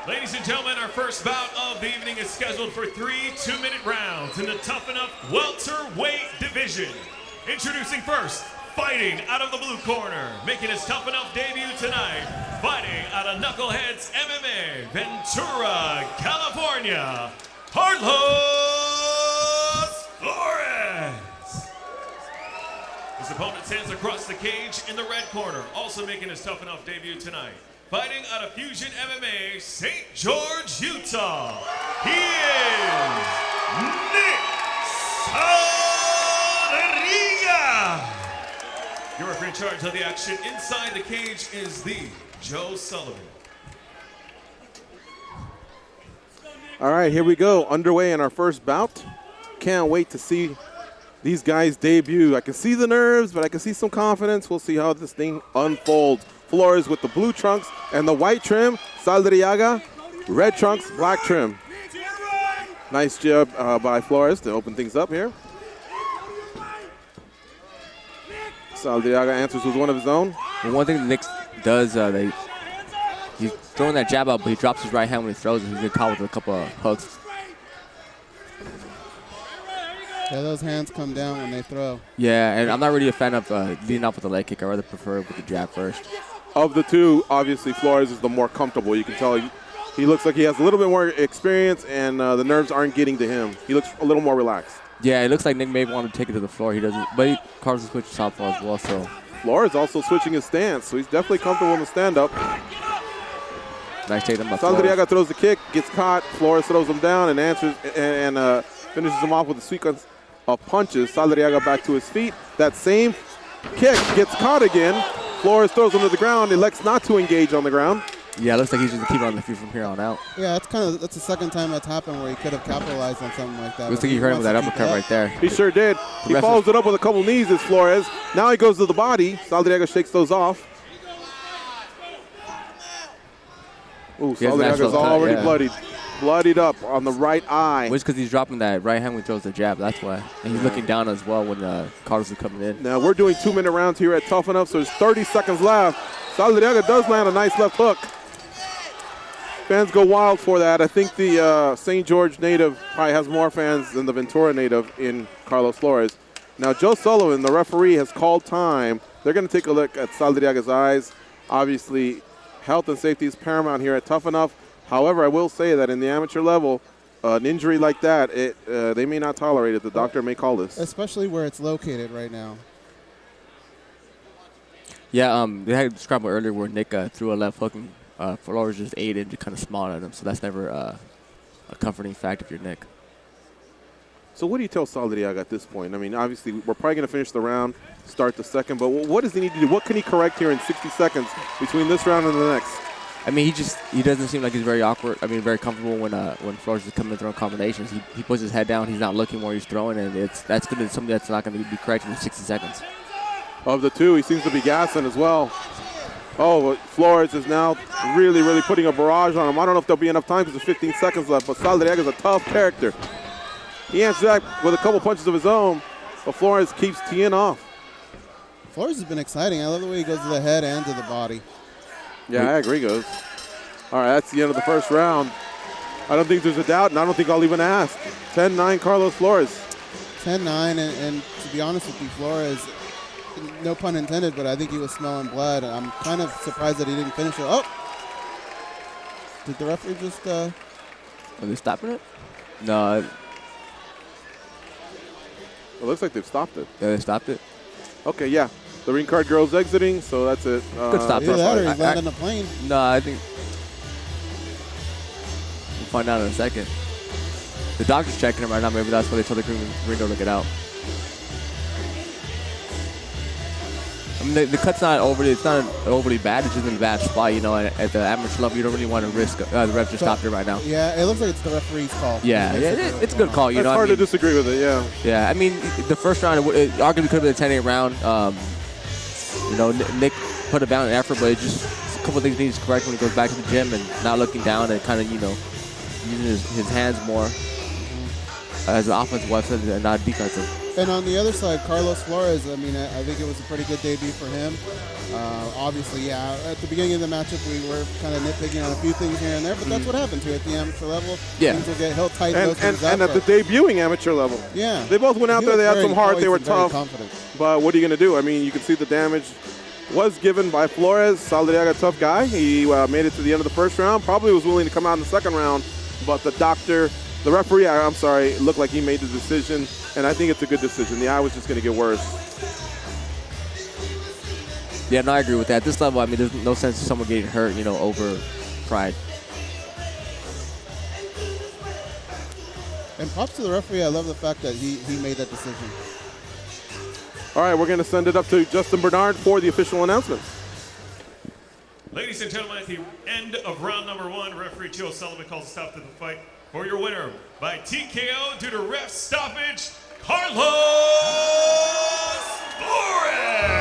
Ladies and gentlemen, our first bout of the evening is scheduled for 3 two-minute rounds in the Tuff-N-Uff welterweight division. Introducing first, fighting out of the blue corner, making his Tuff-N-Uff debut tonight, fighting out of Knuckleheadz MMA, Ventura, California, Carlos Flores. His opponent stands across the cage in the red corner, also making his Tuff-N-Uff debut tonight, fighting out of Fusion MMA, St. George, Utah. He is Nick Saldarriaga. Your referee in charge of the action inside the cage is the Joe Sullivan. All right, here we go. Underway in our first bout. Can't wait to see these guys debut. I can see the nerves, but I can see some confidence. We'll see how this thing unfolds. Flores with the blue trunks and the white trim. Saldarriaga, red trunks, black trim. Nice job by Flores to open things up here. Saldarriaga answers with one of his own. And one thing that Nick does, he's throwing that jab out, but he drops his right hand when he throws it. He's going to caught with a couple of hooks. Yeah, those hands come down when they throw. Yeah, and I'm not really a fan of leading off with the leg kick. I rather prefer with the jab first. Of the two, obviously Flores is the more comfortable. You can tell he looks like he has a little bit more experience, and the nerves aren't getting to him. He looks a little more relaxed. Yeah, it looks like Nick may want to take it to the floor. He doesn't, but Carlos will switch southpaw as well. So Flores also switching his stance, so he's definitely comfortable in the stand-up. Nice takedown by Saldarriaga throws the kick, gets caught. Flores throws him down and answers and finishes him off with a sequence of punches. Saldarriaga back to his feet. That same kick gets caught again. Flores throws him to the ground, elects not to engage on the ground. Yeah, it looks like he's just keep on the feet from here on out. Yeah, that's the second time that's happened where he could have capitalized on something like that. Looks like he hurt him with that uppercut right there. He sure did. He follows it up with a couple knees, as Flores. Now he goes to the body. Saldarriaga shakes those off. Ooh, Saldarriaga's already bloodied up on the right eye. Which because he's dropping that right hand when he throws the jab, that's why. And he's looking down as well when Carlos is coming in. Now we're doing 2-minute rounds here at Tuff-N-Uff, so there's 30 seconds left. Saldarriaga does land a nice left hook. Fans go wild for that. I think the St. George native probably has more fans than the Ventura native in Carlos Flores. Now Joe Sullivan, the referee, has called time. They're going to take a look at Saldarriaga's eyes. Obviously, health and safety is paramount here at Tuff-N-Uff. However, I will say that in the amateur level, an injury like that, they may not tolerate it. The doctor may call this. Especially where it's located right now. Yeah, they had described it earlier where Nick threw a left hook and Flores just ate it and just kind of smiled at him. So that's never a comforting fact if you're Nick. So what do you tell Saldarriaga at this point? I mean, obviously, we're probably going to finish the round, start the second, but what does he need to do? What can he correct here in 60 seconds between this round and the next? I mean, he doesn't seem like he's very awkward. I mean, very comfortable when Flores is coming in throwing combinations. He puts his head down. He's not looking where he's throwing, and that's going to be something that's not going to be corrected in 60 seconds. Of the two, he seems to be gassing as well. Oh, Flores is now really, really putting a barrage on him. I don't know if there'll be enough time because there's 15 seconds left, but Saldarriaga is a tough character. He answers that with a couple punches of his own, but Flores keeps teeing off. Flores has been exciting. I love the way he goes to the head and to the body. Yeah, I agree, Goes. All right, that's the end of the first round. I don't think there's a doubt, and I don't think I'll even ask. 10-9 Carlos Flores. 10-9, and to be honest with you, Flores, no pun intended, but I think he was smelling blood. I'm kind of surprised that he didn't finish it. Oh! Did the referee just... Are they stopping it? No. It looks like they've stopped it. Yeah, they stopped it? Okay, yeah. The ring card girl's exiting, so that's it. Good stop. Either that or he's landing a plane. No, I think we'll find out in a second. The doctor's checking him right now. Maybe that's why they told the ring girl to get out. I mean, the cut's not overly bad. It's just in a bad spot, you know. At the amateur level, you don't really want to risk the ref just stopped it right now. Yeah, it looks like it's the referee's call. Yeah, it's a good call. You know, it's hard to disagree with it. Yeah. Yeah, I mean, the first round it arguably could have been a 10-8 round. You know, Nick put a valiant effort, but it just a couple of things needs to correct when he goes back to the gym and not looking down and kind of, you know, using his hands more as an offensive weapon and not defensive. And on the other side, Carlos Flores, I mean, I think it was a pretty good debut for him. Obviously, yeah, at the beginning of the matchup, we were kind of nitpicking on a few things here and there, but that's what happened to at the amateur level. Yeah. Things will get held tight. Those things And up, at the debuting amateur level. yeah. They both went out He there, was they had very some heart, they were poised and very tough. confident. But what are you going to do? I mean, you can see the damage was given by Flores. Saldarriaga, tough guy. He made it to the end of the first round. Probably was willing to come out in the second round, but the referee, I'm sorry, it looked like he made the decision, and I think it's a good decision. The eye was just going to get worse. Yeah, no, I agree with that. At this level, I mean, there's no sense of someone getting hurt, over pride. And props to the referee. I love the fact that he made that decision. All right, we're going to send it up to Justin Bernard for the official announcement. Ladies and gentlemen, at the end of round number 1, referee Joe Sullivan calls a stop to the fight for your winner by TKO due to ref stoppage, Carlos Flores.